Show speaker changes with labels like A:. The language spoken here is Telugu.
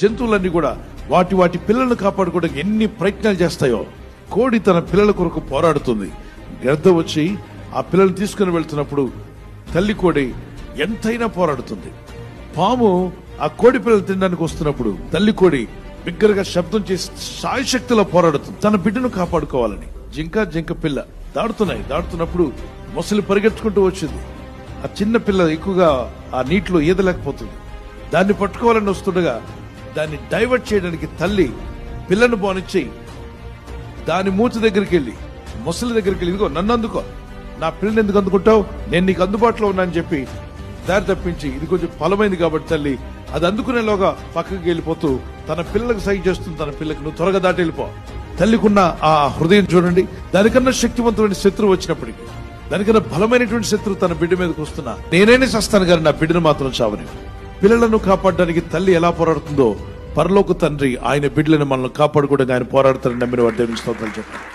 A: జంతువులన్నీ కూడా వాటి వాటి పిల్లలను కాపాడుకోవడానికి ఎన్ని ప్రయత్నాలు చేస్తాయో, కోడి తన పిల్లల కొరకు పోరాడుతుంది. గద్ద వచ్చి ఆ పిల్లల్ని తీసుకుని వెళ్తున్నప్పుడు తల్లి కోడి ఎంతైనా పోరాడుతుంది. పాము ఆ కోడి పిల్లలు తినడానికి వస్తున్నప్పుడు తల్లి కోడి బిగ్గరగా శబ్దం చేసి సాయశక్తిలో పోరాడుతుంది తన బిడ్డను కాపాడుకోవాలని. జింక పిల్ల దాడుతున్నప్పుడు మొసలి పరిగెత్తుకుంటూ వచ్చింది. ఆ చిన్న పిల్ల ఎక్కువగా ఆ నీటిలో ఈదలేకపోతుంది. దాన్ని పట్టుకోవాలని వస్తుండగా దాన్ని డైవర్ట్ చేయడానికి తల్లి పిల్లను బానిచ్చి దాని మూతి దగ్గరికి వెళ్ళి మొసలి దగ్గరికి వెళ్ళి, ఇదిగో నన్ను అందుకో, నా పిల్లని ఎందుకు అందుకుంటావు, నేను నీకు అందుబాటులో ఉన్నా అని చెప్పి దారి తప్పించి, ఇది కొంచెం బలమైంది కాబట్టి తల్లి అది అందుకునేలోగా పక్కకి వెళ్ళిపోతూ తన పిల్లలకు సైజ్ చేస్తుంది. తన పిల్లకి నువ్వు త్వరగా దాటి వెళ్ళిపో. తల్లికున్న ఆ హృదయం చూడండి. దానికన్నా శక్తివంతమైన శత్రువు వచ్చినప్పటికీ, దానికన్నా బలమైనటువంటి శత్రువు తన బిడ్డ మీదకి వస్తున్నా నేనైనా చేస్తాను కానీ నా బిడ్డను మాత్రం చావని. పిల్లలను కాపాడడానికి తల్లి ఎలా పోరాడుతుందో పరలోక తండ్రి ఆయన బిడ్డలను మనల్ని కాపాడుకోవడానికి ఆయన పోరాడుతారని నమ్మిన వారి దేవుని స్తోత్రాలు చెప్పండి.